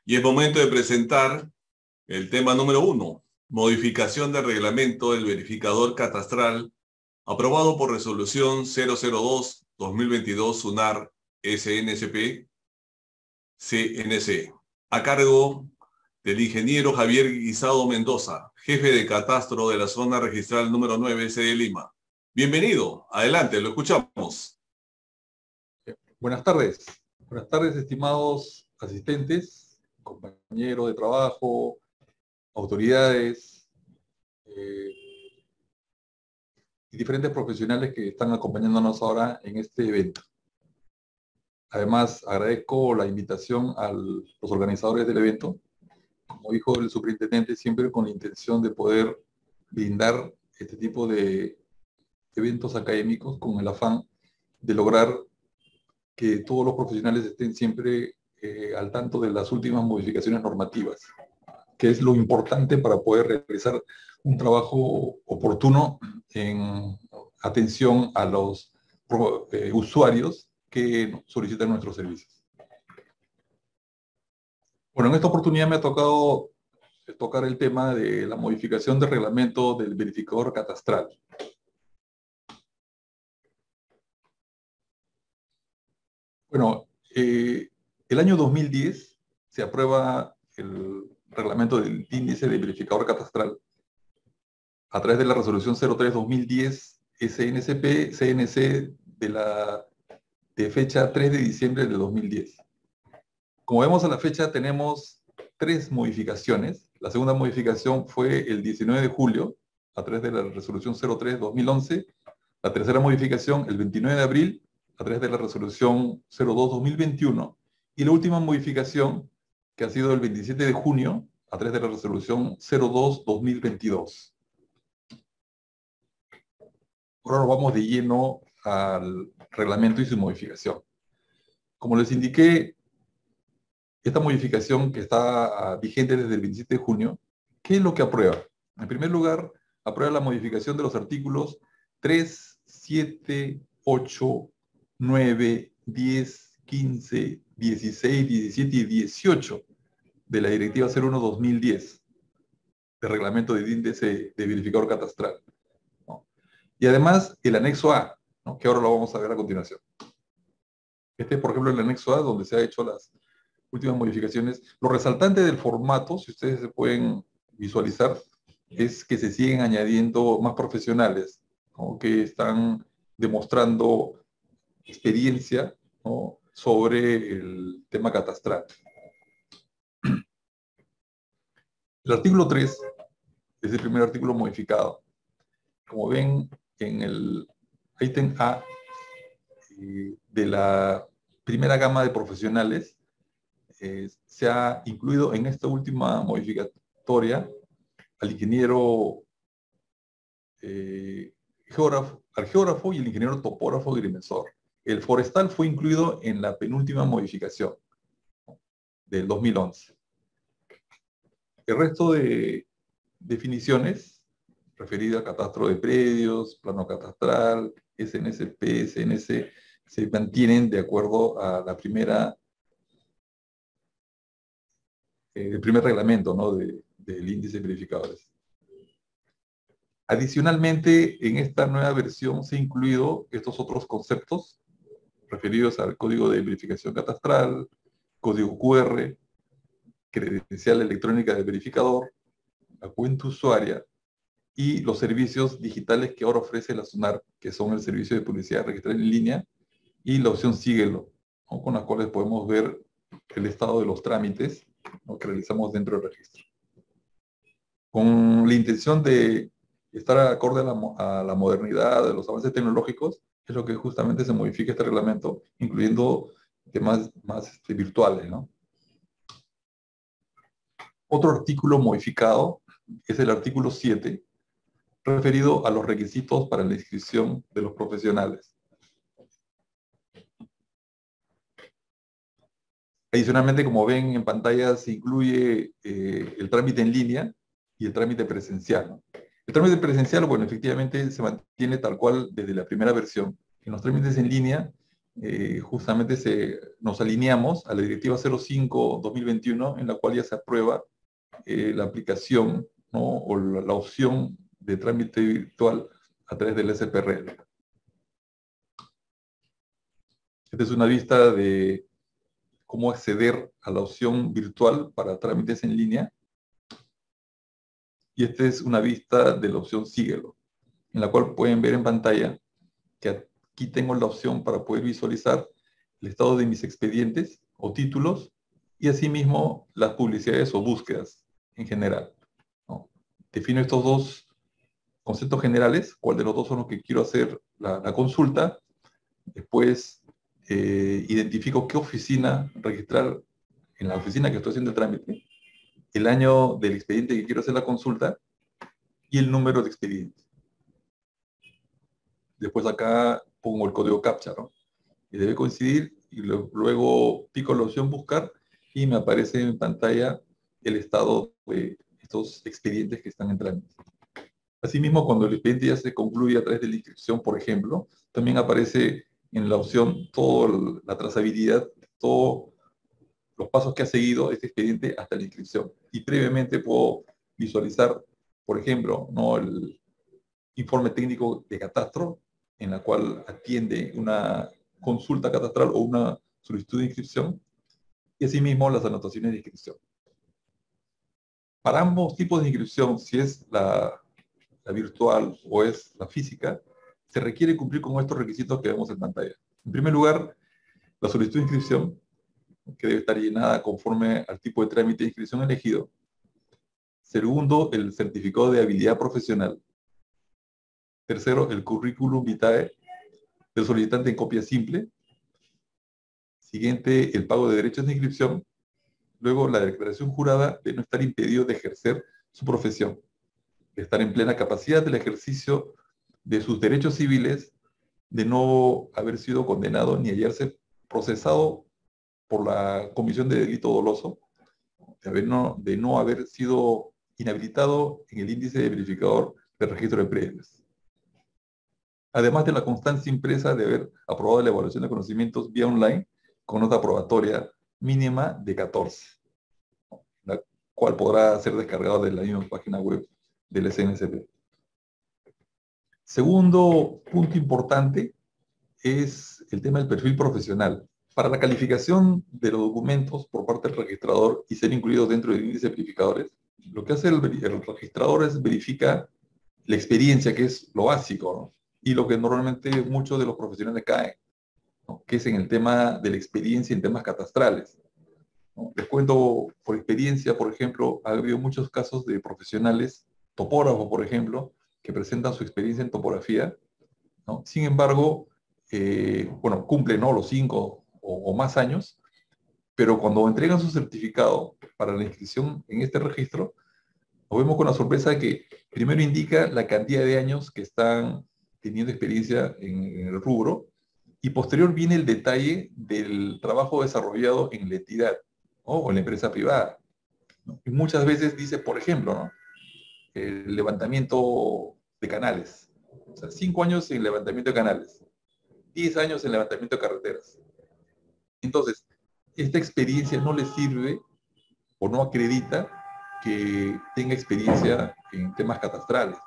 Y es momento de presentar el tema número 1, modificación del reglamento del verificador catastral aprobado por resolución 002-2022 SUNAR SNSP CNC, a cargo del ingeniero Javier Guisado Mendoza, jefe de catastro de la zona registral número 9 sede Lima. Bienvenido, adelante, lo escuchamos. Buenas tardes, estimados asistentes, compañeros de trabajo, autoridades y diferentes profesionales que están acompañándonos ahora en este evento. Además, agradezco la invitación a los organizadores del evento. Como dijo el superintendente, siempre con la intención de poder brindar este tipo de eventos académicos con el afán de lograr que todos los profesionales estén siempre al tanto de las últimas modificaciones normativas, que es lo importante para poder realizar un trabajo oportuno en atención a los usuarios que solicitan nuestros servicios. Bueno, en esta oportunidad me ha tocado tocar el tema de la modificación del reglamento del verificador catastral. Bueno, el año 2010 se aprueba el reglamento del índice de verificador catastral a través de la resolución 03-2010 SNSP-CNC de fecha 3 de diciembre de 2010. Como vemos a la fecha tenemos 3 modificaciones. La segunda modificación fue el 19 de julio a través de la resolución 03-2011. La tercera modificación el 29 de abril a través de la resolución 02-2021. Y la última modificación que ha sido el 27 de junio a través de la resolución 02-2022. Ahora nos vamos de lleno al reglamento y su modificación. Como les indiqué, esta modificación que está vigente desde el 27 de junio, ¿qué es lo que aprueba? En primer lugar, aprueba la modificación de los artículos 3, 7, 8, 9, 10, 15, 16, 17 y 18 de la Directiva 01-2010 del Reglamento de Índice de Verificador Catastral, ¿no? Y además el anexo A, ¿no?, que ahora lo vamos a ver a continuación. Este es, por ejemplo, el anexo A, donde se han hecho las últimas modificaciones. Lo resaltante del formato, si ustedes se pueden visualizar, es que se siguen añadiendo más profesionales, ¿no?, que están demostrando experiencia, ¿no?, sobre el tema catastral. El artículo 3 es el primer artículo modificado. Como ven, en el ítem A de la primera gama de profesionales, se ha incluido en esta última modificatoria al ingeniero al geógrafo y el ingeniero topógrafo y agrimensor. El forestal fue incluido en la penúltima modificación del 2011. El resto de definiciones referidas a catastro de predios, plano catastral, SNSP, SNC, se mantienen de acuerdo a la el primer reglamento, ¿no?, del índice de verificadores. Adicionalmente, en esta nueva versión se han incluido estos otros conceptos referidos al código de verificación catastral, código QR, credencial electrónica del verificador, la cuenta usuaria y los servicios digitales que ahora ofrece la SUNAR, que son el servicio de publicidad registrada en línea y la opción Síguelo, ¿no?, con las cuales podemos ver el estado de los trámites, ¿no?, que realizamos dentro del registro. Con la intención de estar acorde a la modernidad, de los avances tecnológicos, es lo que justamente se modifica este reglamento, incluyendo temas más virtuales, ¿no? Otro artículo modificado es el artículo 7, referido a los requisitos para la inscripción de los profesionales. Adicionalmente, como ven en pantalla, se incluye el trámite en línea y el trámite presencial, ¿no? El trámite presencial, bueno, efectivamente se mantiene tal cual desde la primera versión. En los trámites en línea justamente nos alineamos a la Directiva 05/2021, en la cual ya se aprueba la aplicación, ¿no? O la opción de trámite virtual a través del SPRL. Esta es una vista de cómo acceder a la opción virtual para trámites en línea. Y esta es una vista de la opción Síguelo, en la cual pueden ver en pantalla que aquí tengo la opción para poder visualizar el estado de mis expedientes o títulos y asimismo las publicidades o búsquedas en general, ¿no? Defino estos dos conceptos generales, cuál de los dos son los que quiero hacer la consulta. Después identifico qué oficina registrar en la oficina que estoy haciendo el trámite, el año del expediente que quiero hacer la consulta y el número de expediente. Después acá pongo el código CAPTCHA, ¿no? Y debe coincidir, y luego pico la opción buscar y me aparece en pantalla el estado de estos expedientes que están en trámite. Asimismo, cuando el expediente ya se concluye a través de la inscripción, por ejemplo, también aparece en la opción toda la trazabilidad, todos los pasos que ha seguido este expediente hasta la inscripción. Y previamente puedo visualizar, por ejemplo, ¿no? El informe técnico de catastro, en la cual atiende una consulta catastral o una solicitud de inscripción, y asimismo las anotaciones de inscripción. Para ambos tipos de inscripción, si es la virtual o es la física, se requiere cumplir con estos requisitos que vemos en pantalla. En primer lugar, la solicitud de inscripción, que debe estar llenada conforme al tipo de trámite de inscripción elegido. Segundo, el certificado de habilidad profesional. Tercero, el currículum vitae del solicitante en copia simple. Siguiente, el pago de derechos de inscripción. Luego, la declaración jurada de no estar impedido de ejercer su profesión, de estar en plena capacidad del ejercicio de sus derechos civiles, de no haber sido condenado ni hallarse procesado por la comisión de delito doloso, de no haber sido inhabilitado en el índice de verificador del registro de predios. Además de la constancia impresa de haber aprobado la evaluación de conocimientos vía online con nota probatoria mínima de 14, la cual podrá ser descargado de la misma página web del SNCP. Segundo punto importante es el tema del perfil profesional. Para la calificación de los documentos por parte del registrador y ser incluidos dentro del índice de verificadores, lo que hace el registrador es verificar la experiencia, que es lo básico, ¿no? Y lo que normalmente muchos de los profesionales caen, ¿no? Que es en el tema de la experiencia en temas catastrales, ¿no? Les cuento por experiencia, por ejemplo, ha habido muchos casos de profesionales, topógrafos, por ejemplo, que presentan su experiencia en topografía, ¿no? Sin embargo, bueno, cumplen, ¿no?, los 5 o más años, pero cuando entregan su certificado para la inscripción en este registro, nos vemos con la sorpresa de que primero indica la cantidad de años que están teniendo experiencia en el rubro, y posterior viene el detalle del trabajo desarrollado en la entidad, ¿no?, o en la empresa privada, ¿no? Y muchas veces dice, por ejemplo, ¿no?, el levantamiento de canales. O sea, 5 años en levantamiento de canales, 10 años en levantamiento de carreteras. Entonces, esta experiencia no le sirve o no acredita que tenga experiencia en temas catastrales,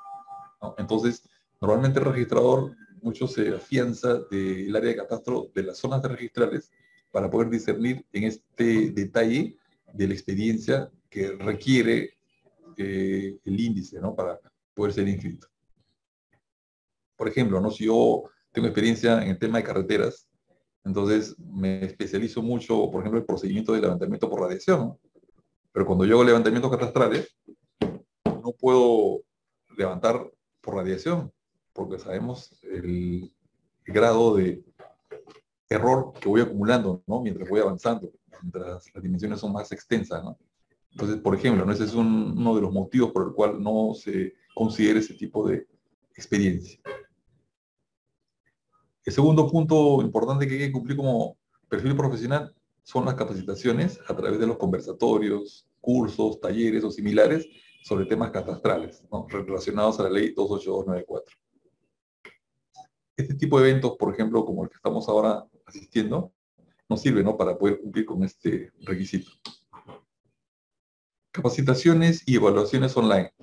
¿no? Entonces, normalmente el registrador mucho se afianza del área de catastro de las zonas de registrales para poder discernir en este detalle de la experiencia que requiere el índice, ¿no?, para poder ser inscrito. Por ejemplo, ¿no?, si yo tengo experiencia en el tema de carreteras, entonces me especializo mucho, por ejemplo, en el procedimiento de levantamiento por radiación, ¿no? Pero cuando yo hago levantamientos catastrales, no puedo levantar por radiación, porque sabemos el grado de error que voy acumulando, ¿no?, mientras voy avanzando, mientras las dimensiones son más extensas, ¿no? Entonces, por ejemplo, ¿no?, ese es uno de los motivos por el cual no se considera ese tipo de experiencia. El segundo punto importante que hay que cumplir como perfil profesional son las capacitaciones a través de los conversatorios, cursos, talleres o similares sobre temas catastrales, ¿no?, relacionados a la ley 28294. Este tipo de eventos, por ejemplo, como el que estamos ahora asistiendo, nos sirve, ¿no?, para poder cumplir con este requisito. Capacitaciones y evaluaciones online.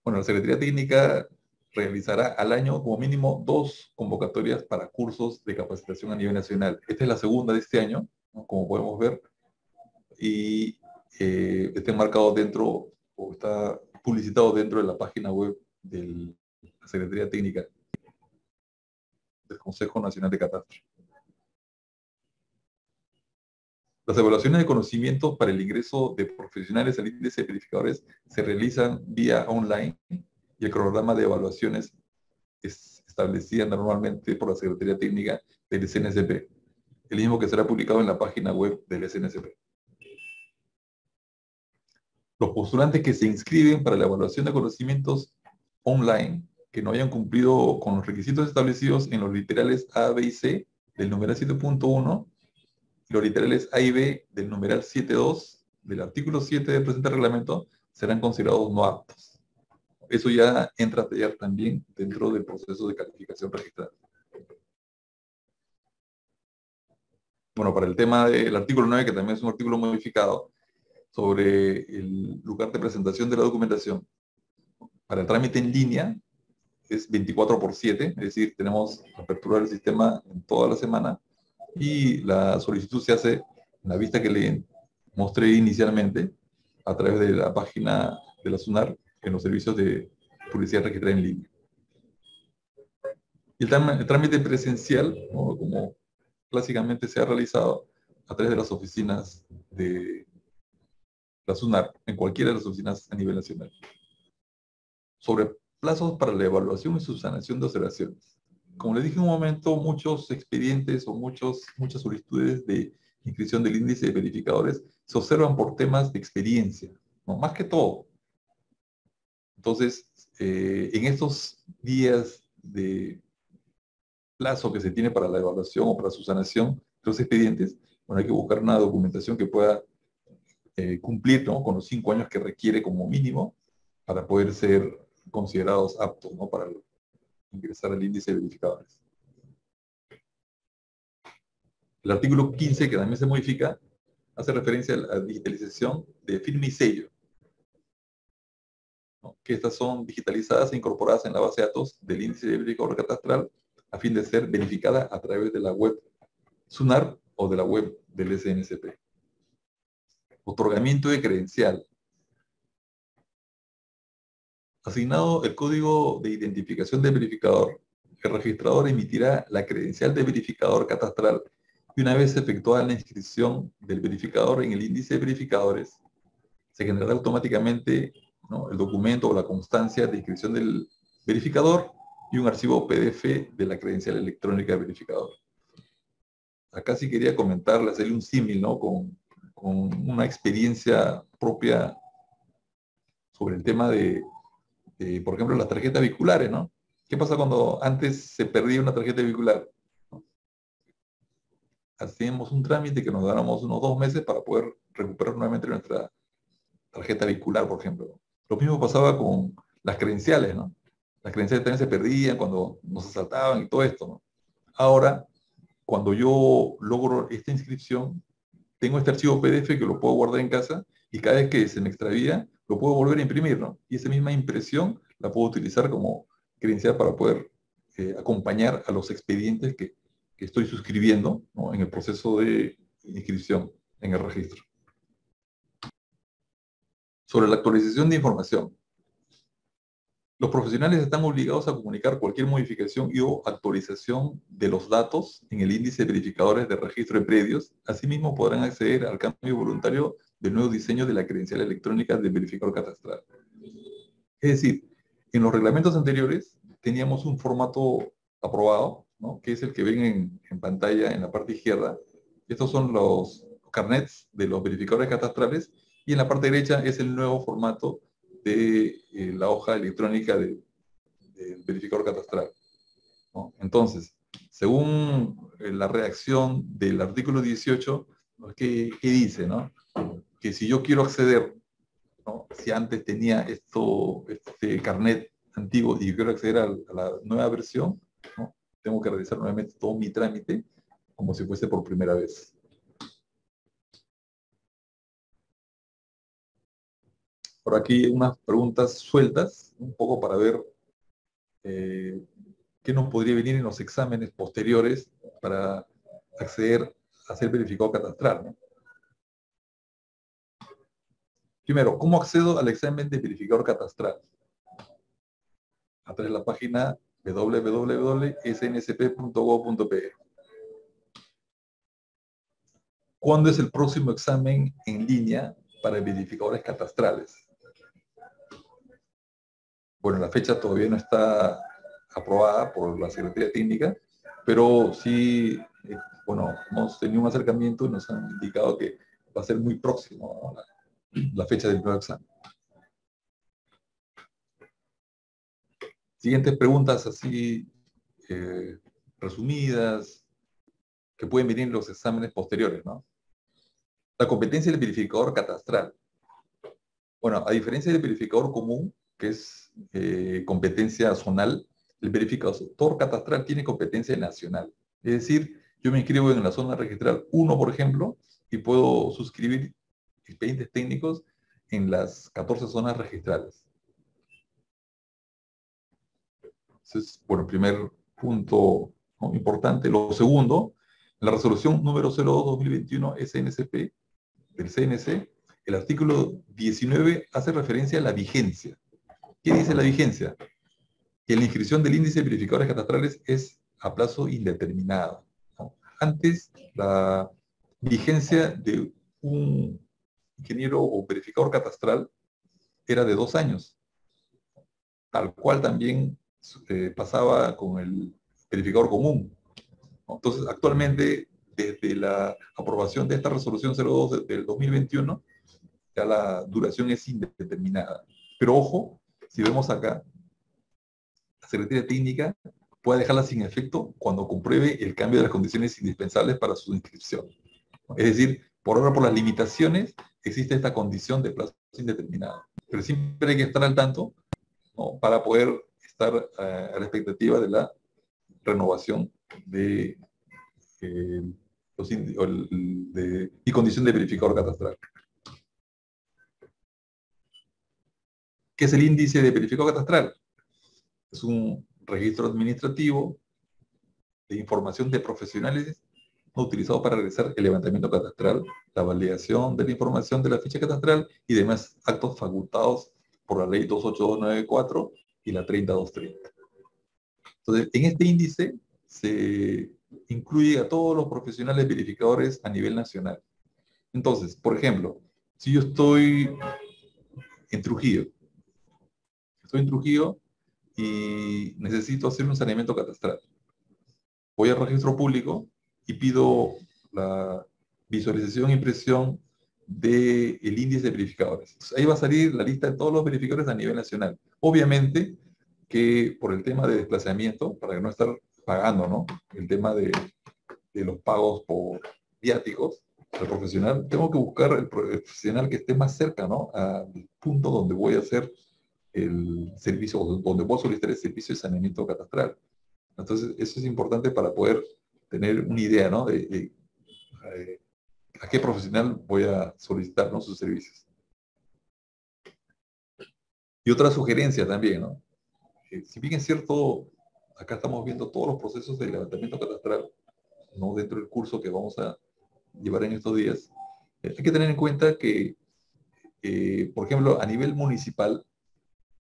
Bueno, la Secretaría Técnica realizará al año como mínimo 2 convocatorias para cursos de capacitación a nivel nacional. Esta es la segunda de este año, ¿no?, como podemos ver, y está enmarcado dentro, o está publicitado dentro de la página web de la Secretaría Técnica del Consejo Nacional de Catastro. Las evaluaciones de conocimientos para el ingreso de profesionales al índice de verificadores se realizan vía online y el cronograma de evaluaciones es establecida normalmente por la Secretaría Técnica del SNSP, el mismo que será publicado en la página web del SNSP. Los postulantes que se inscriben para la evaluación de conocimientos online que no hayan cumplido con los requisitos establecidos en los literales A, B y C del numeral 7.1 y los literales A y B del numeral 7.2 del artículo 7 del presente reglamento serán considerados no aptos. Eso ya entra a tallar también dentro del proceso de calificación registrada. Bueno, para el tema del artículo 9, que también es un artículo modificado, sobre el lugar de presentación de la documentación. Para el trámite en línea es 24/7, es decir, tenemos apertura del sistema en toda la semana y la solicitud se hace en la vista que le mostré inicialmente a través de la página de la SUNAR en los servicios de publicidad registrada en línea. Y el trámite presencial, ¿no?, como clásicamente se ha realizado a través de las oficinas de la SUNAR, en cualquiera de las oficinas a nivel nacional. Sobre plazos para la evaluación y subsanación de observaciones. Como les dije en un momento, muchos expedientes o muchas solicitudes de inscripción del índice de verificadores se observan por temas de experiencia, ¿no?, más que todo. Entonces, en estos días de plazo que se tiene para la evaluación o para subsanación de los expedientes, bueno, hay que buscar una documentación que pueda cumplir, ¿no?, con los 5 años que requiere como mínimo para poder ser considerados aptos, ¿no?, para ingresar al índice de verificadores. El artículo 15, que también se modifica, hace referencia a la digitalización de firma y sello, ¿no?, que estas son digitalizadas e incorporadas en la base de datos del índice de verificador catastral a fin de ser verificada a través de la web SUNAR o de la web del SNSP. Otorgamiento de credencial. Asignado el código de identificación del verificador, el registrador emitirá la credencial de verificador catastral y una vez efectuada la inscripción del verificador en el índice de verificadores, se generará automáticamente, ¿no?, el documento o la constancia de inscripción del verificador y un archivo PDF de la credencial electrónica del verificador. Acá sí quería comentarle, hacerle un símil, ¿no?, con una experiencia propia sobre el tema de, por ejemplo, las tarjetas vehiculares, ¿no? ¿Qué pasa cuando antes se perdía una tarjeta vehicular? Hacíamos un trámite que nos dábamos unos 2 meses para poder recuperar nuevamente nuestra tarjeta vehicular, por ejemplo. Lo mismo pasaba con las credenciales, ¿no? Las credenciales también se perdían cuando nos asaltaban y todo esto, ¿no? Ahora, cuando yo logro esta inscripción, tengo este archivo PDF que lo puedo guardar en casa y cada vez que se me extravía, lo puedo volver a imprimir, ¿no? Y esa misma impresión la puedo utilizar como credencial para poder acompañar a los expedientes que estoy suscribiendo, ¿no?, en el proceso de inscripción en el registro. Sobre la actualización de información. Los profesionales están obligados a comunicar cualquier modificación y o actualización de los datos en el índice de verificadores de registro de predios. Asimismo, podrán acceder al cambio voluntario del nuevo diseño de la credencial electrónica del verificador catastral. Es decir, en los reglamentos anteriores teníamos un formato aprobado, ¿no?, que es el que ven en pantalla en la parte izquierda. Estos son los carnets de los verificadores catastrales y en la parte derecha es el nuevo formato de la hoja electrónica del verificador catastral, ¿no? Entonces, según la redacción del artículo 18, ¿no?, ¿qué dice, no? Que si yo quiero acceder, ¿no?, si antes tenía este carnet antiguo y quiero acceder a la nueva versión, ¿no?, tengo que realizar nuevamente todo mi trámite como si fuese por primera vez. Por aquí unas preguntas sueltas, un poco para ver qué nos podría venir en los exámenes posteriores para acceder a ser verificado catastral, ¿no? Primero, ¿cómo accedo al examen de verificador catastral? A través de la página www.snsp.gov.pe. ¿Cuándo es el próximo examen en línea para verificadores catastrales? Bueno, la fecha todavía no está aprobada por la Secretaría Técnica, pero sí, bueno, hemos tenido un acercamiento y nos han indicado que va a ser muy próximo, ¿no?, la fecha del nuevo examen. Siguientes preguntas así resumidas, que pueden venir en los exámenes posteriores, ¿no? La competencia del verificador catastral. Bueno, a diferencia del verificador común, que es competencia zonal, el verificador catastral tiene competencia nacional. Es decir, yo me inscribo en la zona registral 1, por ejemplo, y puedo suscribir expedientes técnicos en las 14 zonas registrales. Entonces, bueno, primer punto, ¿no?, importante. Lo segundo, en la resolución número 02/2021 SNCP del CNC, el artículo 19 hace referencia a la vigencia. ¿Qué dice la vigencia? Que la inscripción del índice de verificadores catastrales es a plazo indeterminado, ¿no? Antes, la vigencia de un ingeniero o verificador catastral era de 2 años, tal cual también pasaba con el verificador común, ¿no? Entonces, actualmente, desde la aprobación de esta resolución 02 del 2021, ya la duración es indeterminada. Pero ojo, si vemos acá, la Secretaría Técnica puede dejarla sin efecto cuando compruebe el cambio de las condiciones indispensables para su inscripción. Es decir, por ahora, por las limitaciones, existe esta condición de plazo indeterminado. Pero siempre hay que estar al tanto, ¿no?, para poder estar a la expectativa de la renovación de, mi condición de verificador catastral. ¿Qué es el índice de verificador catastral? Es un registro administrativo de información de profesionales utilizado para realizar el levantamiento catastral, la validación de la información de la ficha catastral y demás actos facultados por la ley 28294 y la 30230. Entonces, en este índice se incluye a todos los profesionales verificadores a nivel nacional. Entonces, por ejemplo, si yo estoy en Trujillo y necesito hacer un saneamiento catastral, voy al registro público y pido la visualización e impresión del índice de verificadores. Entonces, ahí va a salir la lista de todos los verificadores a nivel nacional. Obviamente que por el tema de desplazamiento, para no estar pagando, ¿no?, el tema de los pagos por viáticos, el profesional, tengo que buscar el profesional que esté más cerca, ¿no?, al punto donde voy a hacer el servicio, donde voy a solicitar el servicio de saneamiento catastral. Entonces, eso es importante para poder tener una idea, ¿no?, de a qué profesional voy a solicitar, ¿no?, sus servicios. Y otra sugerencia también, ¿no? Si bien es cierto, acá estamos viendo todos los procesos de levantamiento catastral, ¿no?, dentro del curso que vamos a llevar en estos días, hay que tener en cuenta que, por ejemplo, a nivel municipal,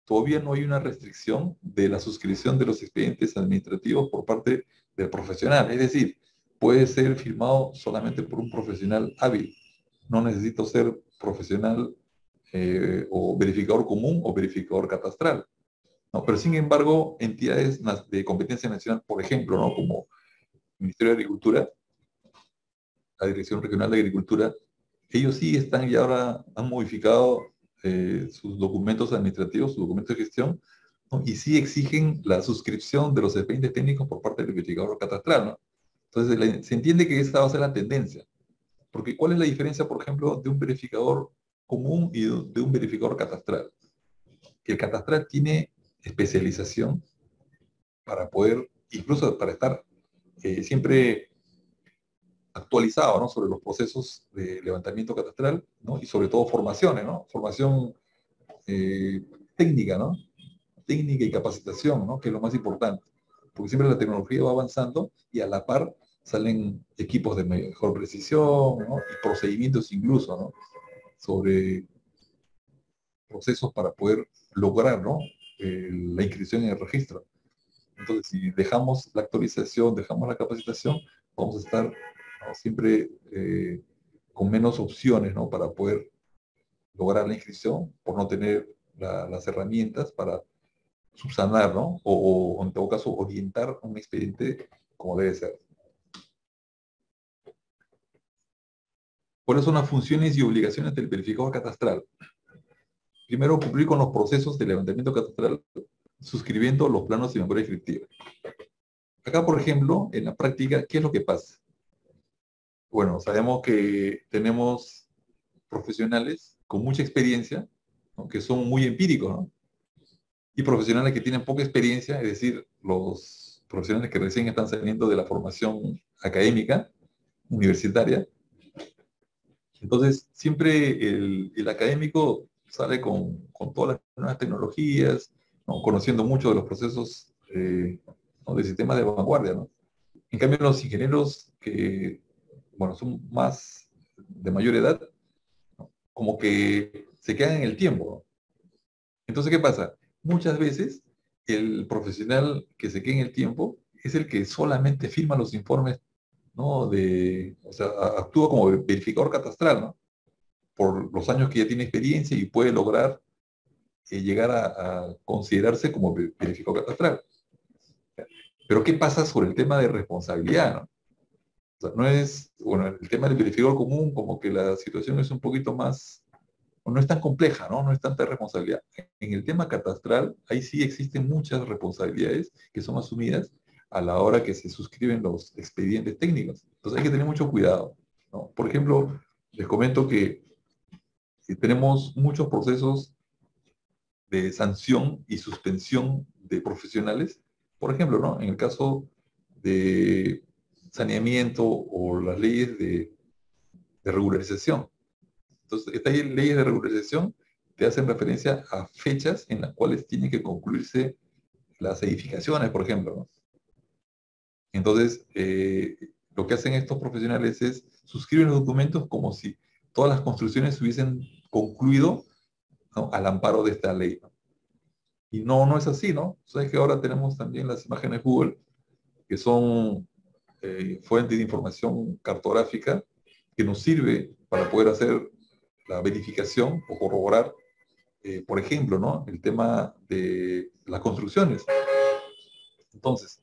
todavía no hay una restricción de la suscripción de los expedientes administrativos por parte del profesional. Es decir, puede ser firmado solamente por un profesional hábil. No necesito ser profesional o verificador común o verificador catastral, ¿no? Pero sin embargo, entidades de competencia nacional, por ejemplo, ¿no?, como el Ministerio de Agricultura, la Dirección Regional de Agricultura, ellos sí están y ahora han modificado sus documentos administrativos, sus documentos de gestión, ¿no?, y sí exigen la suscripción de los expedientes técnicos por parte del verificador catastral, ¿no? Entonces, se entiende que esta va a ser la tendencia. Porque ¿cuál es la diferencia, por ejemplo, de un verificador común y de un verificador catastral? Que el catastral tiene especialización para poder, incluso para estar siempre actualizado, ¿no? Sobre los procesos de levantamiento catastral, ¿no? Y sobre todo formaciones, ¿no? Formación técnica, ¿no? Técnica y capacitación, ¿no? Que es lo más importante. Porque siempre la tecnología va avanzando y a la par salen equipos de mejor precisión, ¿no? Y procedimientos incluso, ¿no? Sobre procesos para poder lograr, ¿no? La inscripción en el registro. Entonces, si dejamos la actualización, dejamos la capacitación, vamos a estar, ¿no? Siempre con menos opciones, ¿no? Para poder lograr la inscripción por no tener las herramientas para subsanar, ¿no? O en todo caso orientar un expediente como debe ser. ¿Cuáles son las funciones y obligaciones del verificador catastral? Primero, cumplir con los procesos de levantamiento catastral suscribiendo los planos y memoria descriptiva. Acá, por ejemplo, en la práctica, ¿qué es lo que pasa? Bueno, sabemos que tenemos profesionales con mucha experiencia, ¿no? Que son muy empíricos, ¿no? Y profesionales que tienen poca experiencia, es decir, los profesionales que recién están saliendo de la formación académica, universitaria. Entonces, siempre el académico sale con todas las nuevas tecnologías, ¿no? Conociendo mucho de los procesos ¿no? De sistemas de vanguardia, ¿no? En cambio, los ingenieros que, bueno, son más de mayor edad, ¿no? Como que se quedan en el tiempo, ¿no? Entonces, ¿qué pasa? Muchas veces el profesional que se queda en el tiempo es el que solamente firma los informes, ¿no? O sea, actúa como verificador catastral, ¿no? Por los años que ya tiene experiencia y puede lograr llegar a considerarse como verificador catastral. Pero ¿qué pasa sobre el tema de responsabilidad, ¿no? O sea, no es, bueno, el tema del verificador común, como que la situación es un poquito más, no es tan compleja, ¿no? No es tanta responsabilidad. En el tema catastral, ahí sí existen muchas responsabilidades que son asumidas a la hora que se suscriben los expedientes técnicos. Entonces hay que tener mucho cuidado, ¿no? Por ejemplo, les comento que tenemos muchos procesos de sanción y suspensión de profesionales. Por ejemplo, ¿no? En el caso de saneamiento o las leyes de regularización. Entonces, estas leyes de regularización te hacen referencia a fechas en las cuales tienen que concluirse las edificaciones, por ejemplo, ¿no? Entonces, lo que hacen estos profesionales es suscribir los documentos como si todas las construcciones hubiesen concluido, ¿no? Al amparo de esta ley, ¿no? Y no, no es así, ¿no? Sabes que ahora tenemos también las imágenes Google, que son fuente de información cartográfica que nos sirve para poder hacer la verificación o corroborar, por ejemplo, ¿no? El tema de las construcciones. Entonces,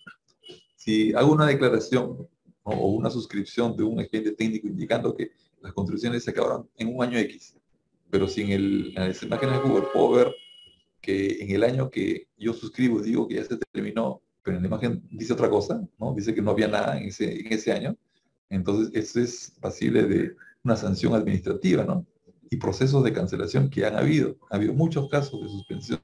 si hago una declaración, ¿no? O una suscripción de un expediente técnico indicando que las construcciones se acabaron en un año X, pero si en las imágenes de Google puedo ver que en el año que yo suscribo digo que ya se terminó, pero en la imagen dice otra cosa, ¿no? Dice que no había nada en ese año. Entonces, eso es pasible de una sanción administrativa, ¿no? Y procesos de cancelación que han habido. Ha habido muchos casos de suspensión,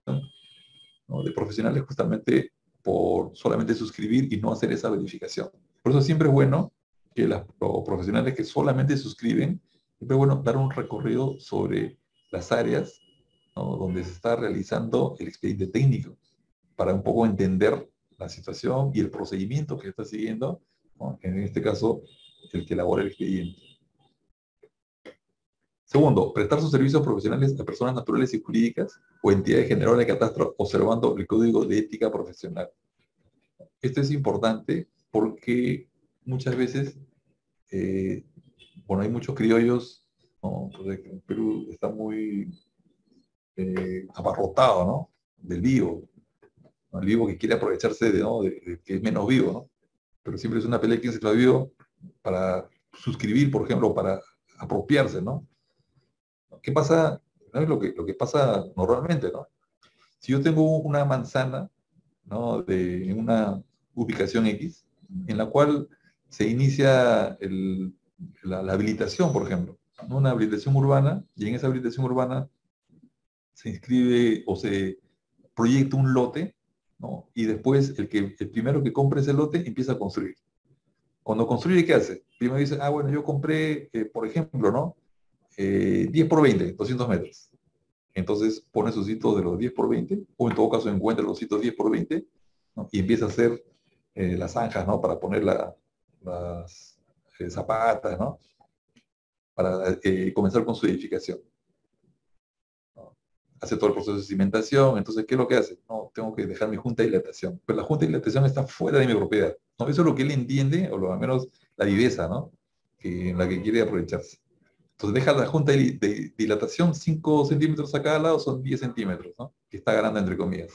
¿no? De profesionales justamente por solamente suscribir y no hacer esa verificación. Por eso siempre es bueno que los profesionales que solamente suscriben, siempre es bueno dar un recorrido sobre las áreas, ¿no? Donde se está realizando el expediente técnico, para un poco entender la situación y el procedimiento que está siguiendo, ¿no? En este caso, el que elabora el expediente. Segundo, prestar sus servicios profesionales a personas naturales y jurídicas o entidades generadoras de catastro observando el Código de Ética Profesional. Esto es importante porque muchas veces, bueno, hay muchos criollos, ¿no? Entonces, en Perú está muy abarrotado, ¿no? Del vivo, ¿no? El vivo que quiere aprovecharse ¿no? de que es menos vivo, ¿no? Pero siempre es una pelea que se está vivo para suscribir, por ejemplo, para apropiarse, ¿no? ¿Qué pasa? ¿No? Es lo que pasa normalmente, ¿no? Si yo tengo una manzana, ¿no? En una ubicación X, en la cual se inicia la habilitación, por ejemplo, ¿no? Una habilitación urbana, y en esa habilitación urbana se inscribe o se proyecta un lote, ¿no? Y después el primero que compre ese lote empieza a construir. Cuando construye, ¿qué hace? Primero dice, ah, bueno, yo compré, por ejemplo, ¿no? 10 por 20, 200 metros. Entonces pone sus sitios de los 10 por 20, o en todo caso encuentra los sitios 10 por 20, ¿no? Y empieza a hacer las zanjas, ¿no? Para poner las zapatas, ¿no? Para comenzar con su edificación, ¿no? Hace todo el proceso de cimentación. Entonces, ¿qué es lo que hace? No, tengo que dejar mi junta de dilatación. Pero la junta de dilatación está fuera de mi propiedad, ¿no? Eso es lo que él entiende, o al menos la viveza, ¿no? En la que quiere aprovecharse. Entonces deja la junta de dilatación 5 centímetros a cada lado, son 10 centímetros, ¿no? Que está ganando entre comillas.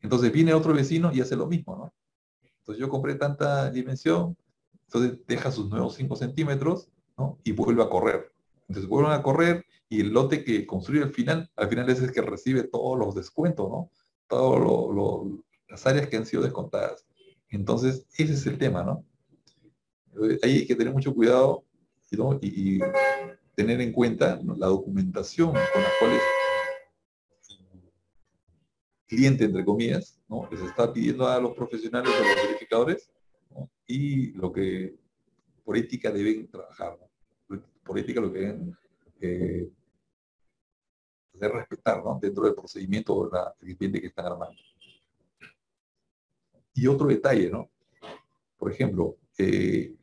Entonces viene otro vecino y hace lo mismo, ¿no? Entonces yo compré tanta dimensión, entonces deja sus nuevos 5 centímetros, ¿no? Y vuelve a correr. Entonces vuelven a correr y el lote que construye al final es el que recibe todos los descuentos, ¿no? Todas las áreas que han sido descontadas. Entonces ese es el tema, ¿no? Ahí hay que tener mucho cuidado, ¿no? Y tener en cuenta, ¿no? La documentación con la cual el cliente, entre comillas, ¿no? Les está pidiendo a los profesionales, a los verificadores, ¿no? Y lo que por ética deben trabajar, ¿no? Por ética lo que deben hacer respetar, ¿no? Dentro del procedimiento o el cliente que están armando. Y otro detalle, ¿no? Por ejemplo,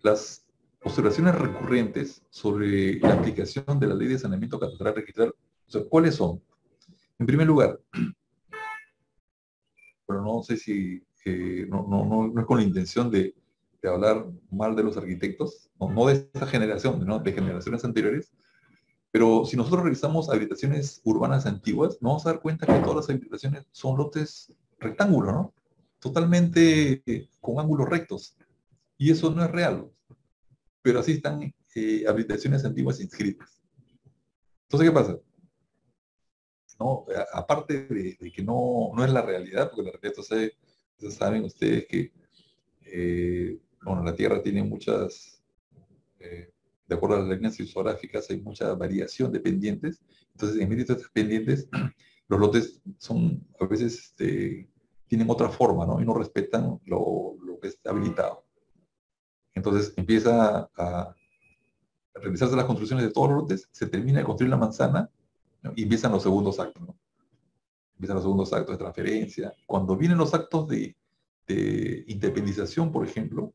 las observaciones recurrentes sobre la aplicación de la ley de saneamiento catastral registral, o sea, ¿cuáles son? En primer lugar, pero no sé si, no es con la intención de hablar mal de los arquitectos, no de esta generación, ¿no? De generaciones anteriores, pero si nosotros revisamos habitaciones urbanas antiguas, nos vamos a dar cuenta que todas las habitaciones son lotes rectángulos, ¿no? Totalmente con ángulos rectos. Y eso no es real, pero así están habitaciones antiguas inscritas. Entonces, ¿qué pasa? ¿No? Aparte de que no es la realidad, porque la realidad, entonces, saben ustedes que bueno, la Tierra tiene muchas, de acuerdo a las líneas isográficas, hay mucha variación de pendientes. Entonces, en medio de estas pendientes, los lotes son, a veces, tienen otra forma, ¿no? Y no respetan lo que está habilitado. Entonces, empieza a realizarse las construcciones de todos los lotes, se termina de construir la manzana, ¿no? Y empiezan los segundos actos, ¿no? Empiezan los segundos actos de transferencia. Cuando vienen los actos de independización, por ejemplo,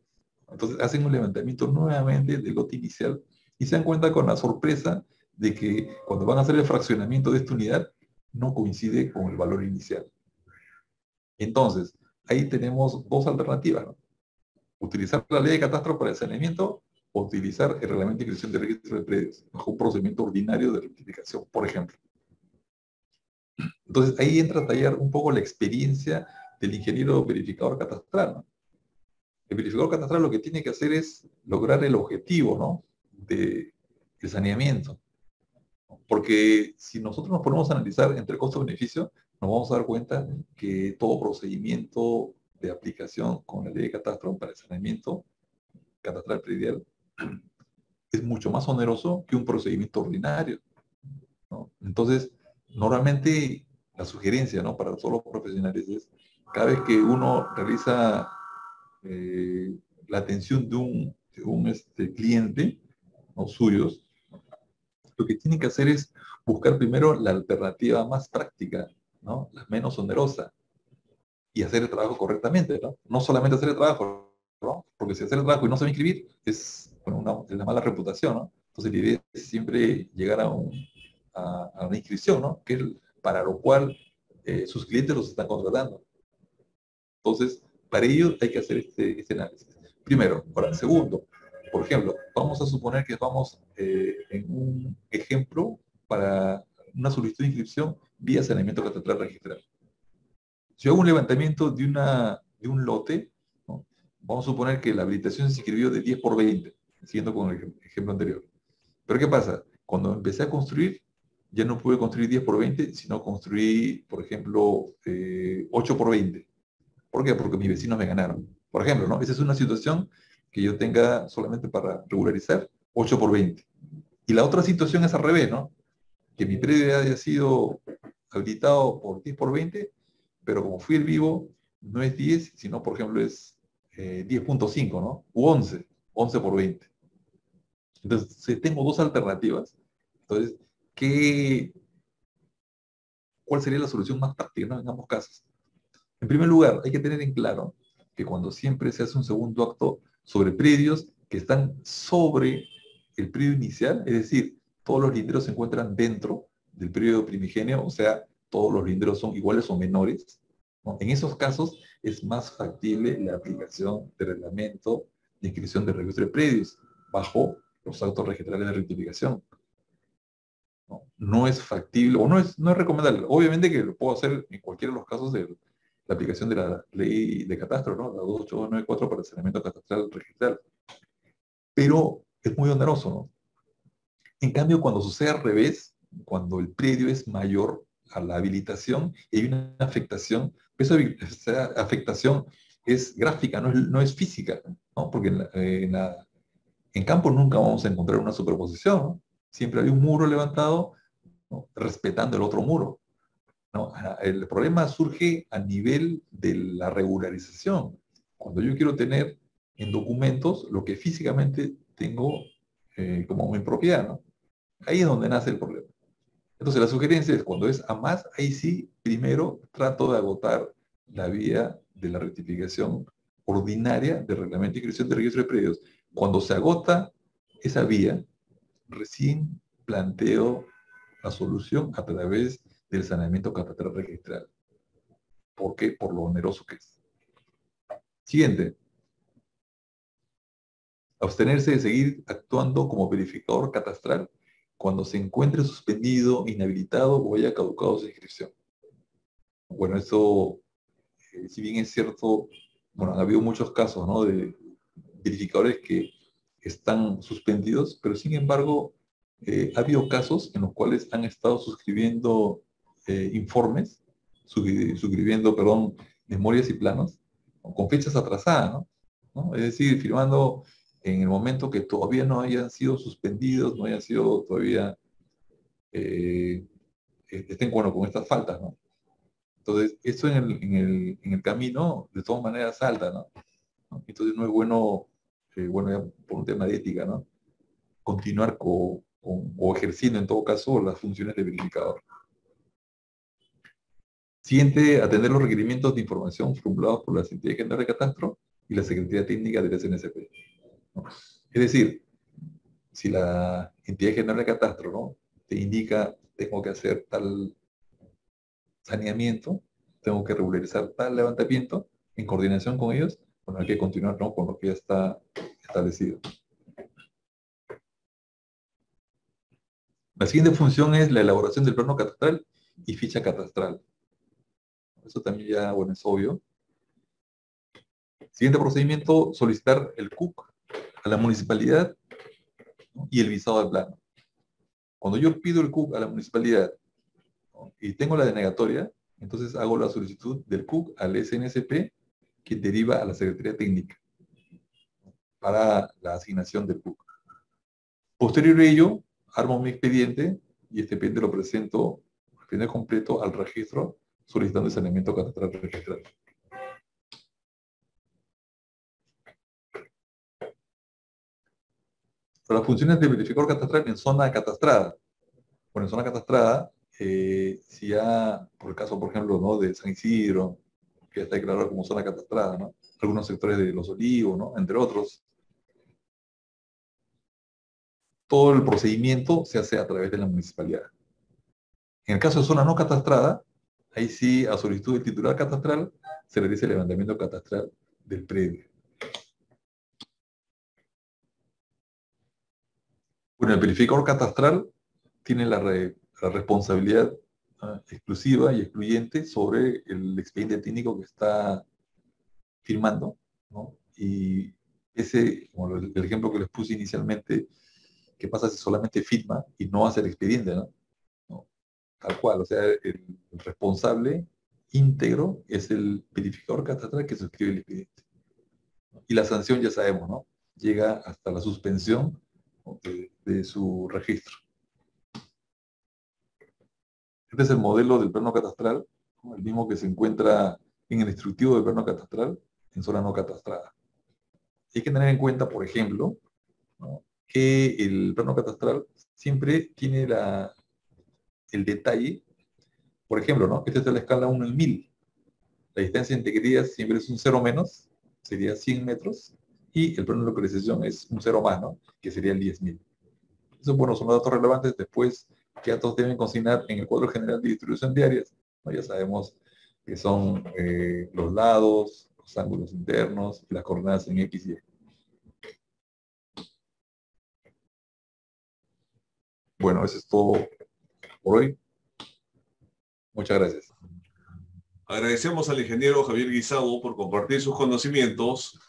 entonces hacen un levantamiento nuevamente del lote inicial y se dan cuenta con la sorpresa de que cuando van a hacer el fraccionamiento de esta unidad, no coincide con el valor inicial. Entonces, ahí tenemos dos alternativas, ¿no? Utilizar la ley de catastro para el saneamiento o utilizar el reglamento de inscripción de registro de predios bajo un procedimiento ordinario de rectificación, por ejemplo. Entonces, ahí entra a tallar un poco la experiencia del ingeniero verificador catastral, ¿no? El verificador catastral lo que tiene que hacer es lograr el objetivo, ¿no? De saneamiento. Porque si nosotros nos ponemos a analizar entre costo-beneficio, nos vamos a dar cuenta que todo procedimiento de aplicación con la ley de catastro para el saneamiento catastral predial es mucho más oneroso que un procedimiento ordinario, ¿no? Entonces, normalmente la sugerencia, ¿no? Para todos los profesionales es, cada vez que uno realiza la atención de un cliente, ¿no? Suyos, lo que tienen que hacer es buscar primero la alternativa más práctica, ¿no? La menos onerosa, y hacer el trabajo correctamente, ¿no? No solamente hacer el trabajo, ¿no? Porque si hacer el trabajo y no se va a inscribir, es, bueno, una mala reputación, ¿no? Entonces la idea es siempre llegar a una inscripción, ¿no? Que es para lo cual sus clientes los están contratando. Entonces, para ello hay que hacer este análisis. Primero. Ahora, segundo, por ejemplo, vamos a suponer que vamos en un ejemplo para una solicitud de inscripción vía saneamiento catastral registral. Si yo hago un levantamiento de un lote, ¿no? Vamos a suponer que la habilitación se inscribió de 10 por 20, siguiendo con el ejemplo anterior. Pero ¿qué pasa? Cuando empecé a construir, ya no pude construir 10 por 20, sino construí, por ejemplo, 8 por 20. ¿Por qué? Porque mis vecinos me ganaron. Por ejemplo, ¿no? Esa es una situación que yo tenga solamente para regularizar 8 por 20. Y la otra situación es al revés, ¿no? Que mi predio haya sido habilitado por 10 por 20, pero como fui el vivo, no es 10, sino, por ejemplo, es 10.5, ¿no? U 11 por 20. Entonces, si tengo dos alternativas, entonces, ¿cuál sería la solución más práctica, ¿no? En ambos casos? En primer lugar, hay que tener en claro que cuando siempre se hace un segundo acto sobre predios que están sobre el predio inicial, es decir, todos los linderos se encuentran dentro del predio primigenio, o sea, todos los linderos son iguales o menores, ¿no? En esos casos es más factible la aplicación de reglamento de inscripción de registro de predios bajo los actos registrales de rectificación. No es factible, o no es recomendable. Obviamente que lo puedo hacer en cualquiera de los casos de la aplicación de la ley de catastro, ¿no? La 28294 para el saneamiento catastral registral. Pero es muy oneroso, ¿no? En cambio, cuando sucede al revés, cuando el predio es mayor a la habilitación y hay una afectación, esa afectación es gráfica, no es física, ¿no? Porque en campo nunca vamos a encontrar una superposición, ¿no? Siempre hay un muro levantado, ¿no? Respetando el otro muro, ¿no? El problema surge a nivel de la regularización. Cuando yo quiero tener en documentos lo que físicamente tengo como mi propiedad, ¿no? Ahí es donde nace el problema. Entonces la sugerencia es, cuando es a más, ahí sí, primero trato de agotar la vía de la rectificación ordinaria de reglamento de inscripción de registro de predios. Cuando se agota esa vía, recién planteo la solución a través del saneamiento catastral registral. ¿Por qué? Por lo oneroso que es. Siguiente. Abstenerse de seguir actuando como verificador catastral cuando se encuentre suspendido, inhabilitado o haya caducado su inscripción. Bueno, esto, si bien es cierto, bueno, ha habido muchos casos, ¿no?, de verificadores que están suspendidos, pero sin embargo, ha habido casos en los cuales han estado suscribiendo informes, suscribiendo, perdón, memorias y planos, ¿no?, con fechas atrasadas, ¿no? Es decir, firmando en el momento que todavía no hayan sido suspendidos, no hayan sido todavía, estén, bueno, con estas faltas, ¿no? Entonces, esto en el camino, de todas maneras, salta, ¿no? Entonces, no es bueno, bueno, ya por un tema de ética, ¿no?, continuar o ejerciendo, en todo caso, las funciones de verificador. Siguiente, atender los requerimientos de información formulados por las entidades generales de catastro y la Secretaría Técnica del SNSP, ¿no? Es decir, si la entidad general de catastro, ¿no?, te indica, tengo que hacer tal saneamiento, tengo que regularizar tal levantamiento, en coordinación con ellos, bueno, hay que continuar, ¿no?, con lo que ya está establecido. La siguiente función es la elaboración del plano catastral y ficha catastral. Eso también ya, bueno, es obvio. Siguiente procedimiento, solicitar el CUC a la municipalidad, ¿no?, y el visado del plano. Cuando yo pido el CUC a la municipalidad, ¿no?, y tengo la denegatoria, entonces hago la solicitud del CUC al SNSP, que deriva a la Secretaría Técnica para la asignación del CUC. Posterior a ello, armo mi expediente y este expediente lo presento, el expediente completo, al registro, solicitando el saneamiento catastral registral. Para las funciones de verificador catastral en zona catastrada. Bueno, en zona catastrada, si ya, por el caso, por ejemplo, ¿no?, de San Isidro, que ya está declarado como zona catastrada, ¿no?, algunos sectores de Los Olivos, ¿no?, entre otros, todo el procedimiento se hace a través de la municipalidad. En el caso de zona no catastrada, ahí sí, a solicitud del titular catastral, se realiza el levantamiento catastral del predio. Bueno, el verificador catastral tiene la responsabilidad exclusiva y excluyente sobre el expediente técnico que está firmando, ¿no? Y ese, como el ejemplo que les puse inicialmente, ¿qué pasa si solamente firma y no hace el expediente, ¿no? ¿No? Tal cual, o sea, el responsable íntegro es el verificador catastral que suscribe el expediente. Y la sanción, ya sabemos, ¿no?, llega hasta la suspensión, ¿no?, de su registro. Este es el modelo del plano catastral, ¿no?, el mismo que se encuentra en el instructivo del plano catastral en zona no catastrada. hay que tener en cuenta, por ejemplo, ¿no?, que el plano catastral siempre tiene el detalle, por ejemplo, ¿no?, esta es la escala 1 en 1000. La distancia entre grillas siempre es un 0 menos, sería 100 metros, y el plano de localización es un 0 más, ¿no?, que sería el 10.000. Esos, bueno, son los datos relevantes. Después, ¿qué datos deben consignar en el cuadro general de distribución de áreas? ¿No? Ya sabemos que son los lados, los ángulos internos, las coordenadas en X y Y. Bueno, eso es todo por hoy. Muchas gracias. Agradecemos al ingeniero Javier Guisado por compartir sus conocimientos